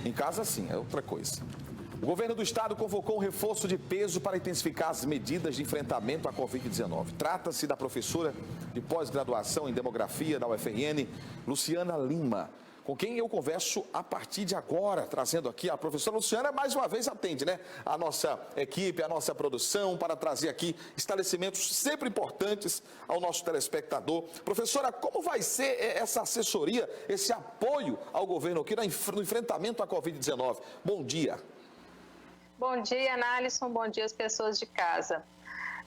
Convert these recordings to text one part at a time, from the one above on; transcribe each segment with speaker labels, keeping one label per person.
Speaker 1: Em casa, sim, é outra coisa. O governo do estado convocou um reforço de peso para intensificar as medidas de enfrentamento à Covid-19. Trata-se da professora de pós-graduação em demografia da UFRN, Luciana Lima, com quem eu converso a partir de agora, trazendo aqui a professora Luciana, mais uma vez atende, né? A nossa equipe, a nossa produção, para trazer aqui esclarecimentos sempre importantes ao nosso telespectador. Professora, como vai ser essa assessoria, esse apoio ao governo aqui no enfrentamento à Covid-19? Bom dia.
Speaker 2: Bom dia, Nalisson. Bom dia às pessoas de casa.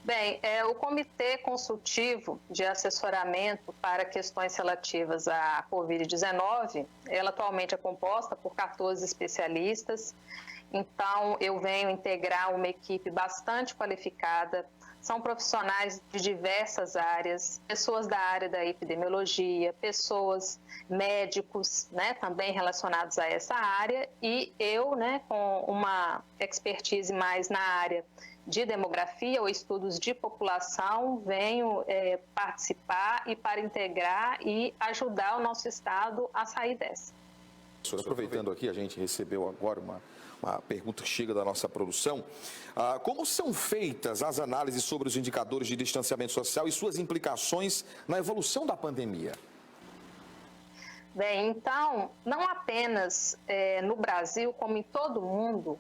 Speaker 2: Bem, o Comitê Consultivo de Assessoramento para Questões Relativas à Covid-19, ela atualmente é composta por 14 especialistas, então eu venho integrar uma equipe bastante qualificada, são profissionais de diversas áreas, pessoas da área da epidemiologia, pessoas médicos, né, também relacionados a essa área, e eu, né, com uma expertise mais na área de demografia ou estudos de população, venho participar e para integrar e ajudar o nosso estado a sair dessa.
Speaker 1: Aproveitando aqui, a gente recebeu agora uma pergunta que chega da nossa produção. Como são feitas as análises sobre os indicadores de distanciamento social e suas implicações na evolução da pandemia?
Speaker 2: Bem, então, não apenas no Brasil, como em todo o mundo,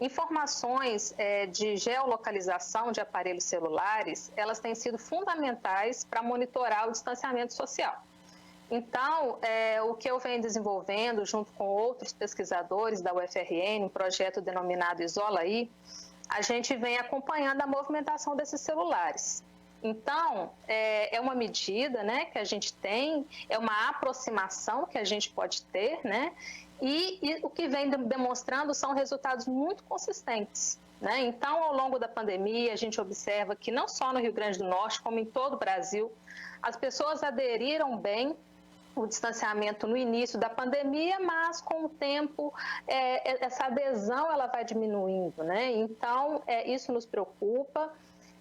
Speaker 2: informações de geolocalização de aparelhos celulares, elas têm sido fundamentais para monitorar o distanciamento social. Então, o que eu venho desenvolvendo junto com outros pesquisadores da UFRN, um projeto denominado Isolaí, a gente vem acompanhando a movimentação desses celulares. Então, é uma medida, né, que a gente tem, é uma aproximação que a gente pode ter, né, e o que vem demonstrando são resultados muito consistentes, né? Então, ao longo da pandemia, a gente observa que não só no Rio Grande do Norte, como em todo o Brasil, as pessoas aderiram bem o distanciamento no início da pandemia, mas com o tempo essa adesão ela vai diminuindo, né? Então, isso nos preocupa.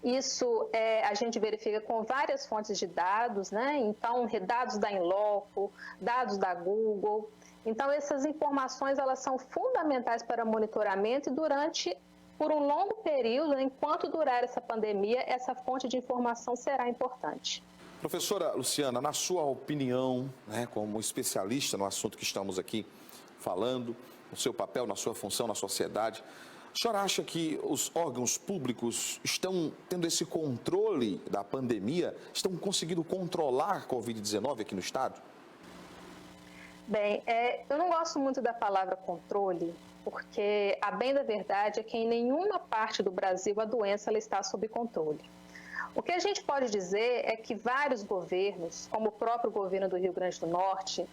Speaker 2: Isso a gente verifica com várias fontes de dados, né? Então, dados da Inloco, dados da Google. Então, essas informações elas são fundamentais para monitoramento e por um longo período, enquanto durar essa pandemia, essa fonte de informação será importante.
Speaker 1: Professora Luciana, na sua opinião, né, como especialista no assunto que estamos aqui falando, no seu papel, na sua função na sociedade, a senhora acha que os órgãos públicos estão tendo esse controle da pandemia, estão conseguindo controlar a Covid-19 aqui no estado?
Speaker 2: Bem, eu não gosto muito da palavra controle, porque a bem da verdade é que em nenhuma parte do Brasil a doença ela está sob controle. O que a gente pode dizer é que vários governos, como o próprio governo do Rio Grande do Norte,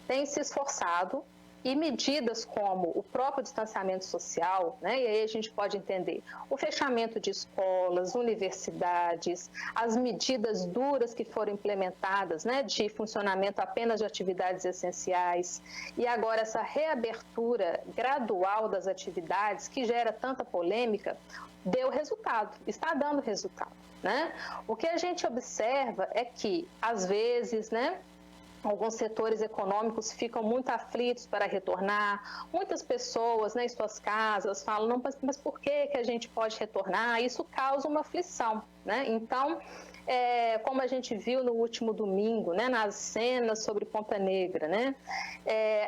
Speaker 2: têm se esforçado e medidas como o próprio distanciamento social, né, e aí a gente pode entender o fechamento de escolas, universidades, as medidas duras que foram implementadas, né, de funcionamento apenas de atividades essenciais, e agora essa reabertura gradual das atividades que gera tanta polêmica, deu resultado, está dando resultado, né? O que a gente observa é que, às vezes, né, alguns setores econômicos ficam muito aflitos para retornar. Muitas pessoas, né, em suas casas falam, não, mas por que a gente pode retornar? Isso causa uma aflição, né? Então, como a gente viu no último domingo, né, nas cenas sobre Ponta Negra, né,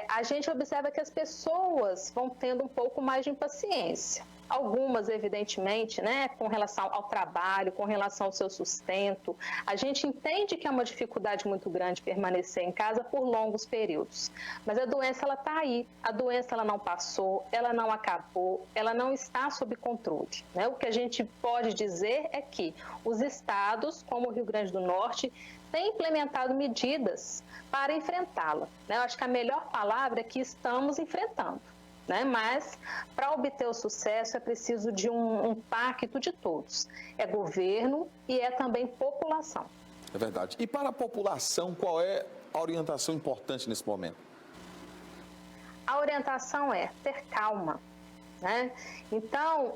Speaker 2: a gente observa que as pessoas vão tendo um pouco mais de impaciência. Algumas, evidentemente, né, com relação ao trabalho, com relação ao seu sustento. A gente entende que é uma dificuldade muito grande permanecer em casa por longos períodos. Mas a doença está aí. A doença ela não passou, ela não acabou, ela não está sob controle, né? O que a gente pode dizer é que os estados, como o Rio Grande do Norte, têm implementado medidas para enfrentá-la, né? Eu acho que a melhor palavra é que estamos enfrentando. Né? Mas, para obter o sucesso, é preciso de um pacto de todos. É governo e é também população.
Speaker 1: É verdade. E para a população, qual é a orientação importante nesse momento?
Speaker 2: A orientação é ter calma, né? Então,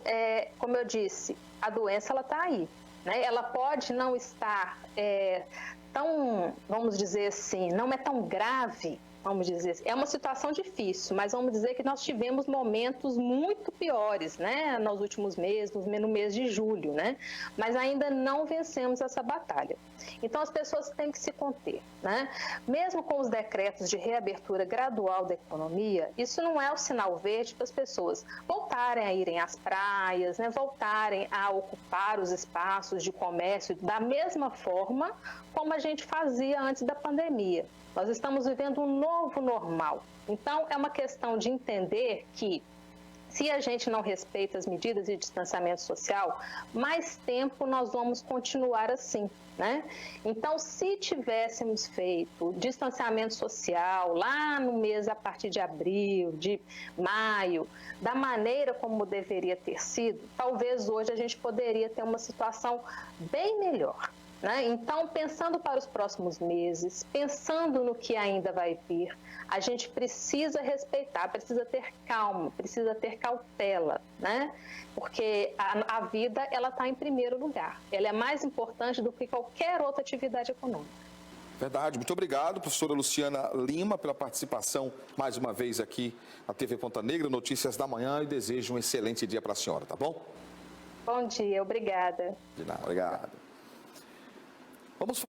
Speaker 2: como eu disse, a doença está aí, né? Ela pode não estar tão, vamos dizer assim, não é tão grave, vamos dizer. É uma situação difícil, mas vamos dizer que nós tivemos momentos muito piores, né, nos últimos meses, no mês de julho, né, mas ainda não vencemos essa batalha. Então, as pessoas têm que se conter, né? Mesmo com os decretos de reabertura gradual da economia, isso não é o sinal verde para as pessoas voltarem a irem às praias, né, voltarem a ocupar os espaços de comércio da mesma forma como a gente fazia antes da pandemia. Nós estamos vivendo um novo normal. Então, é uma questão de entender que, se a gente não respeita as medidas de distanciamento social, mais tempo nós vamos continuar assim, né? Então, se tivéssemos feito distanciamento social lá no mês a partir de abril, de maio, da maneira como deveria ter sido, talvez hoje a gente poderia ter uma situação bem melhor. Então, pensando para os próximos meses, pensando no que ainda vai vir, a gente precisa respeitar, precisa ter calma, precisa ter cautela, né? Porque a vida, ela está em primeiro lugar. Ela é mais importante do que qualquer outra atividade econômica.
Speaker 1: Verdade. Muito obrigado, professora Luciana Lima, pela participação mais uma vez aqui na TV Ponta Negra, Notícias da Manhã, e desejo um excelente dia para a senhora, tá bom?
Speaker 2: Bom dia, obrigada.
Speaker 1: De nada, obrigado. Vamos